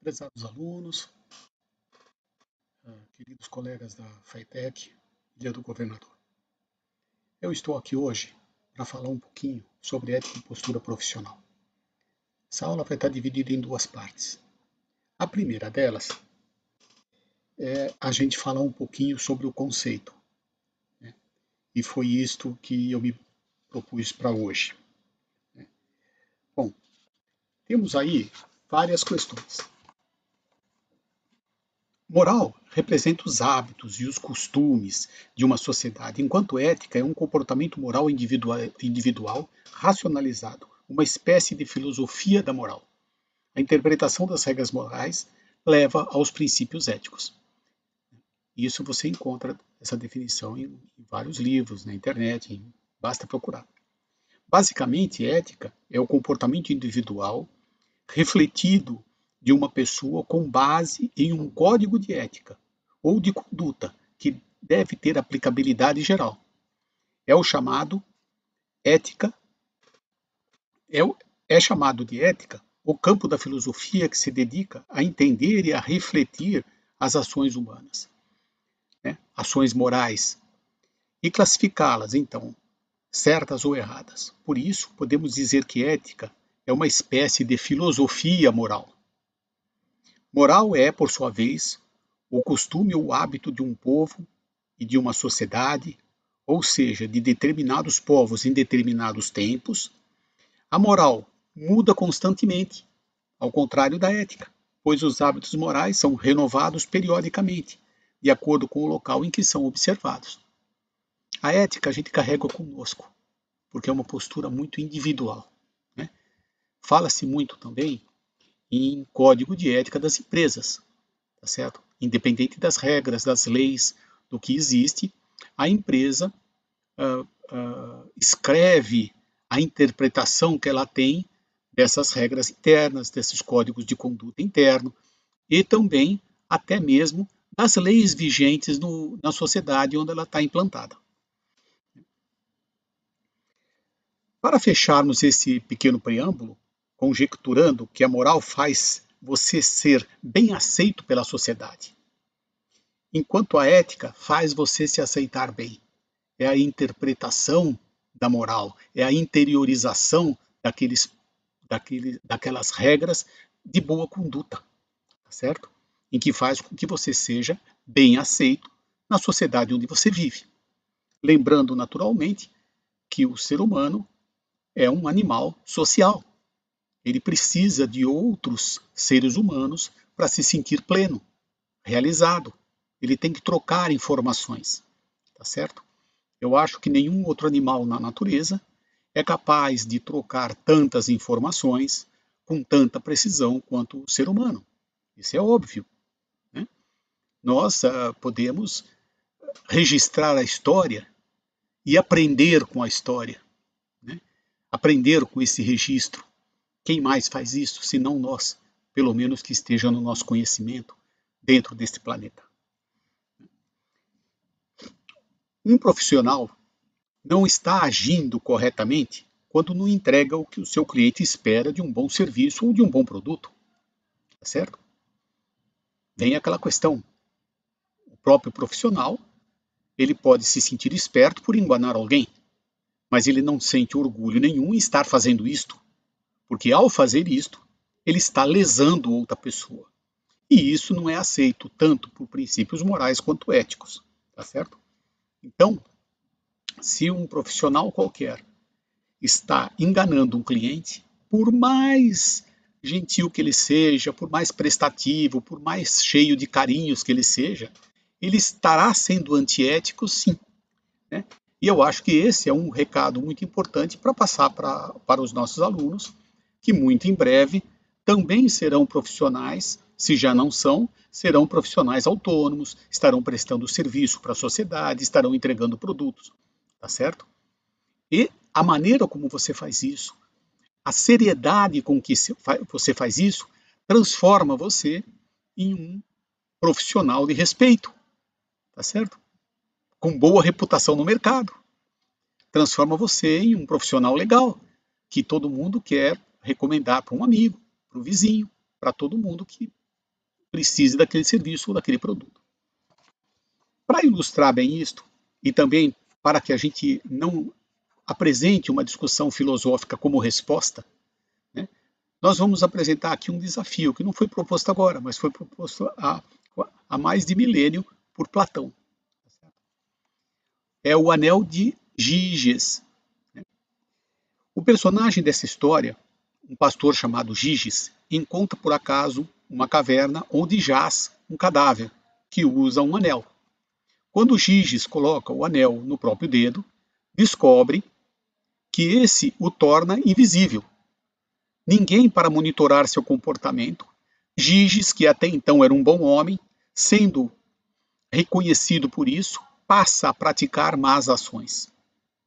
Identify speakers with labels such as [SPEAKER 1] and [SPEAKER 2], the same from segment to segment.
[SPEAKER 1] Prezados alunos, queridos colegas da FATEC, Dia do Governador. Eu estou aqui hoje para falar um pouquinho sobre ética e postura profissional. Essa aula vai estar dividida em duas partes. A primeira delas é a gente falar um pouquinho sobre o conceito. E foi isto que eu me propus para hoje. Bom, temos aí várias questões. Moral representa os hábitos e os costumes de uma sociedade, enquanto ética é um comportamento moral individual racionalizado, uma espécie de filosofia da moral. A interpretação das regras morais leva aos princípios éticos. Isso você encontra essa definição em vários livros, na internet, basta procurar. Basicamente, ética é o comportamento individual refletido de uma pessoa com base em um código de ética ou de conduta que deve ter aplicabilidade geral. É o chamado ética, é chamado de ética o campo da filosofia que se dedica a entender e a refletir as ações humanas, ações morais, e classificá-las, então, certas ou erradas. Por isso, podemos dizer que ética é uma espécie de filosofia moral. Moral é, por sua vez, o costume ou hábito de um povo e de uma sociedade, ou seja, de determinados povos em determinados tempos. A moral muda constantemente, ao contrário da ética, pois os hábitos morais são renovados periodicamente, de acordo com o local em que são observados. A ética a gente carrega conosco, porque é uma postura muito individual. Fala-se muito também em código de ética das empresas, tá certo? Independente das regras, das leis, do que existe, a empresa escreve a interpretação que ela tem dessas regras internas, desses códigos de conduta interno e também até mesmo das leis vigentes na sociedade onde ela está implantada. Para fecharmos esse pequeno preâmbulo, conjecturando que a moral faz você ser bem aceito pela sociedade, enquanto a ética faz você se aceitar bem. É a interpretação da moral, é a interiorização daquelas regras de boa conduta, tá certo? Em que faz com que você seja bem aceito na sociedade onde você vive. Lembrando, naturalmente, que o ser humano é um animal social. Ele precisa de outros seres humanos para se sentir pleno, realizado. Ele tem que trocar informações, tá certo? Eu acho que nenhum outro animal na natureza é capaz de trocar tantas informações com tanta precisão quanto o ser humano. Isso é óbvio. Nós podemos registrar a história e aprender com a história, aprender com esse registro. Quem mais faz isso, se não nós, pelo menos que esteja no nosso conhecimento dentro deste planeta? Um profissional não está agindo corretamente quando não entrega o que o seu cliente espera de um bom serviço ou de um bom produto, tá certo? Vem aquela questão. O próprio profissional, ele pode se sentir esperto por enganar alguém, mas ele não sente orgulho nenhum em estar fazendo isto, porque ao fazer isto, ele está lesando outra pessoa. E isso não é aceito tanto por princípios morais quanto éticos, tá certo? Então, se um profissional qualquer está enganando um cliente, por mais gentil que ele seja, por mais prestativo, por mais cheio de carinhos que ele seja, ele estará sendo antiético, sim. E eu acho que esse é um recado muito importante para passar para os nossos alunos, que muito em breve também serão profissionais, se já não são, serão profissionais autônomos, estarão prestando serviço para a sociedade, estarão entregando produtos, tá certo? E a maneira como você faz isso, a seriedade com que você faz isso, transforma você em um profissional de respeito, tá certo? Com boa reputação no mercado. Transforma você em um profissional legal, que todo mundo quer recomendar para um amigo, para o vizinho, para todo mundo que precise daquele serviço ou daquele produto. Para ilustrar bem isto, e também para que a gente não apresente uma discussão filosófica como resposta, né, nós vamos apresentar aqui um desafio que não foi proposto agora, mas foi proposto há mais de milênio por Platão. É o Anel de Giges. O personagem dessa história, um pastor chamado Giges, encontra por acaso uma caverna onde jaz um cadáver que usa um anel. Quando Giges coloca o anel no próprio dedo, descobre que esse o torna invisível. Ninguém para monitorar seu comportamento. Giges, que até então era um bom homem, sendo reconhecido por isso, passa a praticar más ações.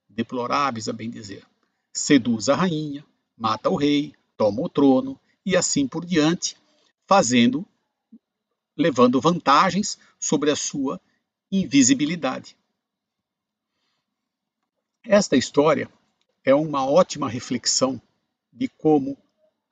[SPEAKER 1] Deploráveis, a bem dizer. Seduz a rainha, mata o rei, toma o trono e assim por diante, levando vantagens sobre a sua invisibilidade. Esta história é uma ótima reflexão de como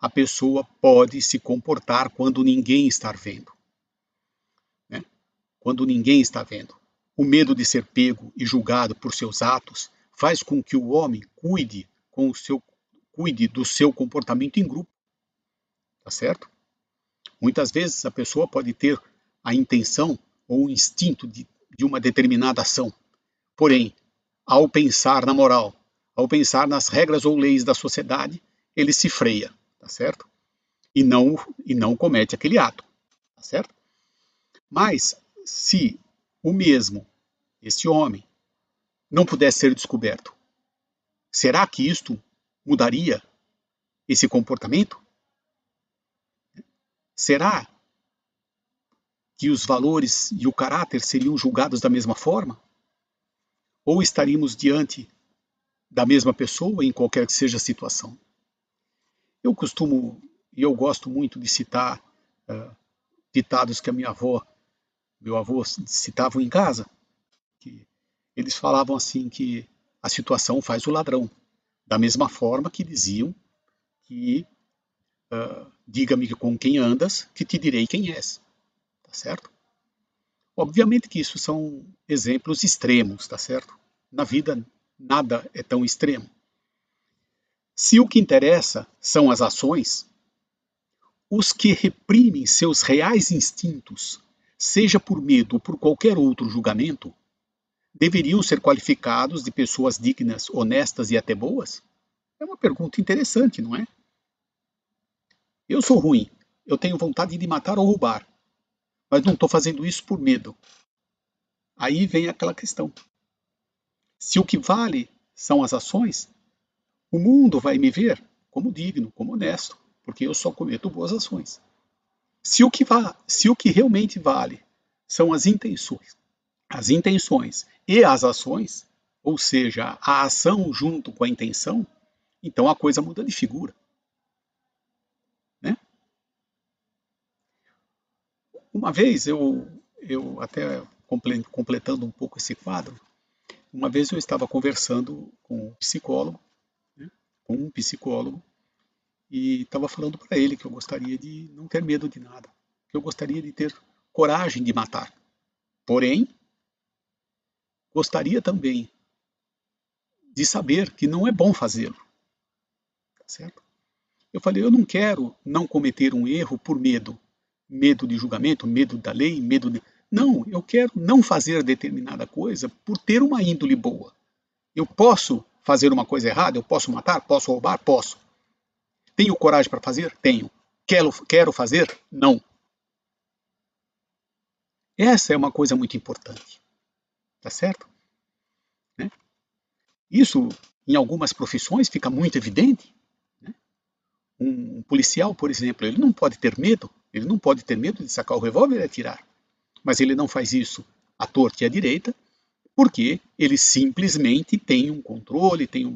[SPEAKER 1] a pessoa pode se comportar quando ninguém está vendo. Né? Quando ninguém está vendo. O medo de ser pego e julgado por seus atos faz com que o homem cuide do seu comportamento em grupo. Tá certo? Muitas vezes a pessoa pode ter a intenção ou o instinto de uma determinada ação. Porém, ao pensar na moral, ao pensar nas regras ou leis da sociedade, ele se freia, tá certo? E não comete aquele ato, tá certo? Mas se esse homem, não pudesse ser descoberto, será que isto mudaria esse comportamento? Será que os valores e o caráter seriam julgados da mesma forma? Ou estaríamos diante da mesma pessoa em qualquer que seja a situação? Eu costumo, e eu gosto muito de citar ditados que meu avô citavam em casa, que eles falavam assim que a situação faz o ladrão, da mesma forma que diziam que diga-me com quem andas, que te direi quem és, tá certo? Obviamente que isso são exemplos extremos, tá certo? Na vida nada é tão extremo. Se o que interessa são as ações, os que reprimem seus reais instintos, seja por medo ou por qualquer outro julgamento, deveriam ser qualificados de pessoas dignas, honestas e até boas? É uma pergunta interessante, não é? Eu sou ruim, eu tenho vontade de matar ou roubar, mas não estou fazendo isso por medo. Aí vem aquela questão. Se o que vale são as ações, o mundo vai me ver como digno, como honesto, porque eu só cometo boas ações. Se o que realmente vale são as intenções e as ações, ou seja, a ação junto com a intenção, então a coisa muda de figura. Né? Uma vez, eu até completando um pouco esse quadro, uma vez eu estava conversando com um psicólogo, e estava falando para ele que eu gostaria de não ter medo de nada, que eu gostaria de ter coragem de matar. Porém, gostaria também de saber que não é bom fazê-lo. Tá certo? Eu falei, eu não quero não cometer um erro por medo. Medo de julgamento, medo da lei, medo de... Não, eu quero não fazer determinada coisa por ter uma índole boa. Eu posso fazer uma coisa errada? Eu posso matar? Posso roubar? Posso. Tenho coragem para fazer? Tenho. Quero fazer? Não. Essa é uma coisa muito importante. Tá certo? Né? Isso, em algumas profissões, fica muito evidente. Né? Um policial, por exemplo, ele não pode ter medo de sacar o revólver e atirar. Mas ele não faz isso à torta e à direita, porque ele simplesmente tem um controle, tem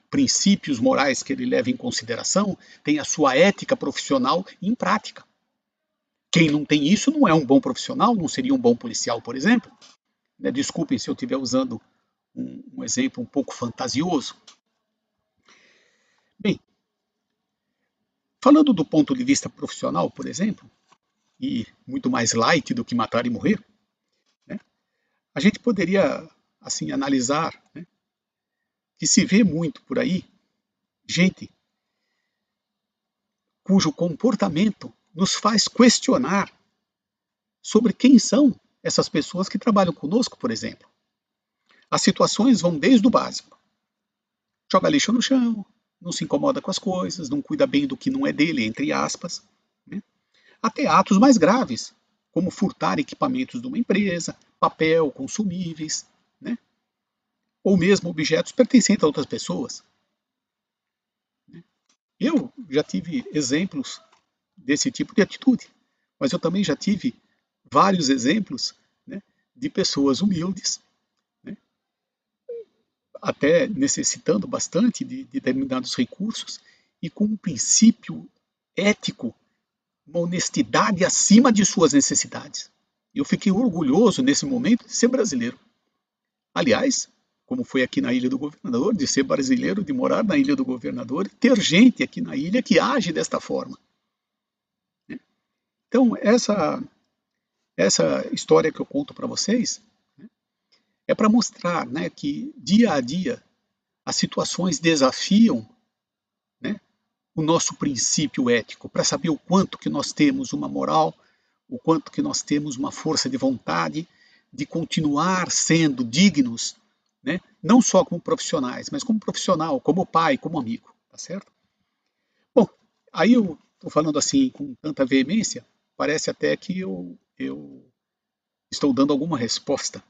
[SPEAKER 1] princípios morais que ele leva em consideração, tem a sua ética profissional em prática. Quem não tem isso não é um bom profissional, não seria um bom policial, por exemplo. Desculpem se eu estiver usando um exemplo um pouco fantasioso. Bem, falando do ponto de vista profissional, por exemplo, e muito mais light do que matar e morrer, né? A gente poderia, assim, analisar, né, que se vê muito por aí gente cujo comportamento nos faz questionar sobre quem são essas pessoas que trabalham conosco, por exemplo. As situações vão desde o básico. Joga lixo no chão, não se incomoda com as coisas, não cuida bem do que não é dele, entre aspas, né? Até atos mais graves, como furtar equipamentos de uma empresa, papel, consumíveis, né? Ou mesmo objetos pertencentes a outras pessoas. Eu já tive exemplos desse tipo de atitude, mas eu também já tive vários exemplos, né, de pessoas humildes, né, até necessitando bastante de determinados recursos e com um princípio ético, uma honestidade acima de suas necessidades. Eu fiquei orgulhoso nesse momento de ser brasileiro. Aliás, como foi aqui na Ilha do Governador, de ser brasileiro, de morar na Ilha do Governador, ter gente aqui na ilha que age desta forma. Então, essa história que eu conto para vocês, né, é para mostrar, né, que dia a dia as situações desafiam, né, o nosso princípio ético, para saber o quanto que nós temos uma moral, o quanto que nós temos uma força de vontade de continuar sendo dignos, né, não só como profissionais, mas como profissional, como pai, como amigo, tá certo? Bom, aí eu estou falando assim com tanta veemência, parece até que eu estou dando alguma resposta.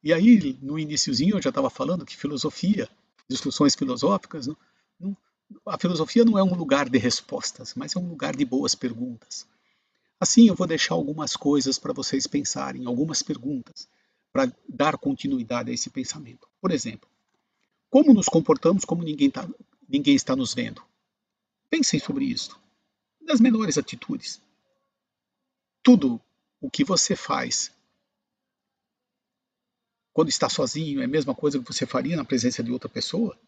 [SPEAKER 1] E aí, no iniciozinho, eu já estava falando que filosofia, discussões filosóficas, não, a filosofia não é um lugar de respostas, mas é um lugar de boas perguntas. Assim, eu vou deixar algumas coisas para vocês pensarem, algumas perguntas, para dar continuidade a esse pensamento. Por exemplo, como nos comportamos como ninguém está nos vendo? Pensem sobre isso. Nas menores atitudes. Tudo o que você faz quando está sozinho é a mesma coisa que você faria na presença de outra pessoa?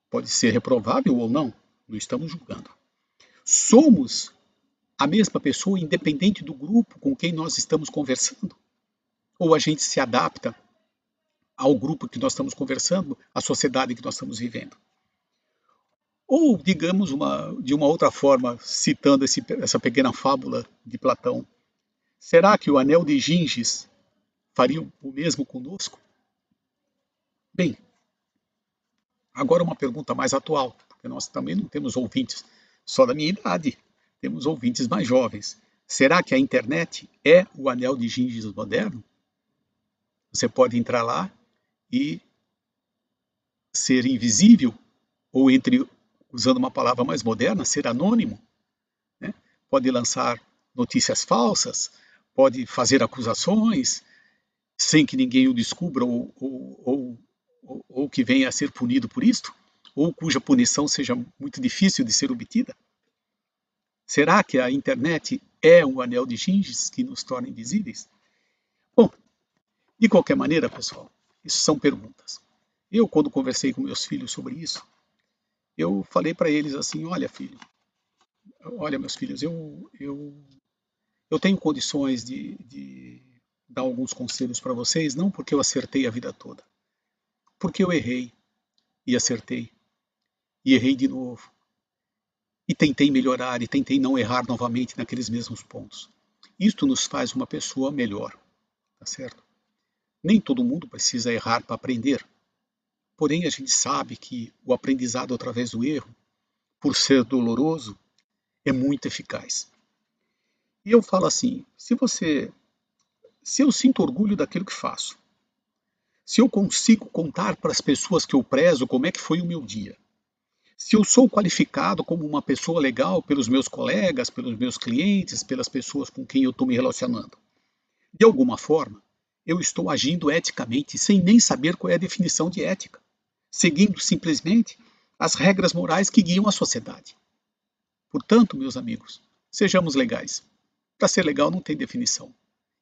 [SPEAKER 1] Pode ser reprovável ou não, não estamos julgando. Somos a mesma pessoa independente do grupo com quem nós estamos conversando? Ou a gente se adapta ao grupo que nós estamos conversando, à sociedade que nós estamos vivendo? Ou, digamos, de uma outra forma, citando essa pequena fábula de Platão, será que o anel de Ginges faria o mesmo conosco? Bem, agora uma pergunta mais atual, porque nós também não temos ouvintes só da minha idade, temos ouvintes mais jovens. Será que a internet é o anel de Ginges moderno? Você pode entrar lá e ser invisível, ou usando uma palavra mais moderna, ser anônimo, né? Pode lançar notícias falsas, pode fazer acusações sem que ninguém o descubra ou que venha a ser punido por isto, ou cuja punição seja muito difícil de ser obtida? Será que a internet é um anel de Ginges que nos torna invisíveis? Bom, de qualquer maneira, pessoal, isso são perguntas. Eu, quando conversei com meus filhos sobre isso, eu falei para eles assim: olha, meus filhos, eu tenho condições de dar alguns conselhos para vocês, não porque eu acertei a vida toda, porque eu errei e acertei, e errei de novo, e tentei melhorar, e tentei não errar novamente naqueles mesmos pontos. Isto nos faz uma pessoa melhor, tá certo? Nem todo mundo precisa errar para aprender, porém a gente sabe que o aprendizado através do erro, por ser doloroso, é muito eficaz. E eu falo assim, se eu sinto orgulho daquilo que faço, se eu consigo contar para as pessoas que eu prezo como é que foi o meu dia, se eu sou qualificado como uma pessoa legal pelos meus colegas, pelos meus clientes, pelas pessoas com quem eu estou me relacionando, de alguma forma, eu estou agindo eticamente sem nem saber qual é a definição de ética, seguindo simplesmente as regras morais que guiam a sociedade. Portanto, meus amigos, sejamos legais. Para ser legal não tem definição.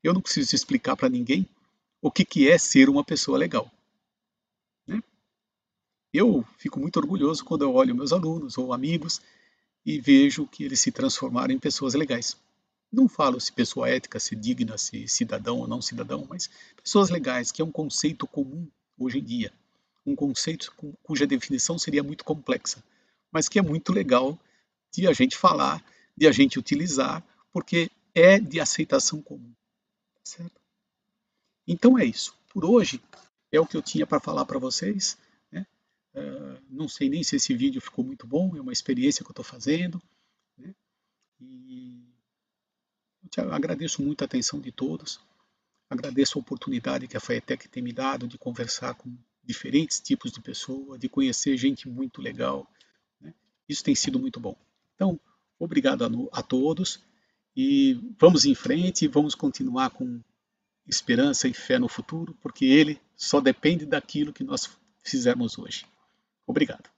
[SPEAKER 1] Eu não preciso explicar para ninguém o que é ser uma pessoa legal, né? Eu fico muito orgulhoso quando eu olho meus alunos ou amigos e vejo que eles se transformaram em pessoas legais. Não falo se pessoa ética, se digna, se cidadão ou não cidadão, mas pessoas legais, que é um conceito comum hoje em dia. Um conceito cuja definição seria muito complexa, mas que é muito legal de a gente falar, de a gente utilizar, porque é de aceitação comum, certo? Então é isso. Por hoje é o que eu tinha para falar para vocês, né? Não sei nem se esse vídeo ficou muito bom, é uma experiência que eu estou fazendo, né? E eu agradeço muito a atenção de todos, agradeço a oportunidade que a FAETEC tem me dado de conversar com diferentes tipos de pessoa, de conhecer gente muito legal, né? Isso tem sido muito bom. Então, obrigado a todos e vamos em frente, vamos continuar com esperança e fé no futuro, porque ele só depende daquilo que nós fizermos hoje. Obrigado.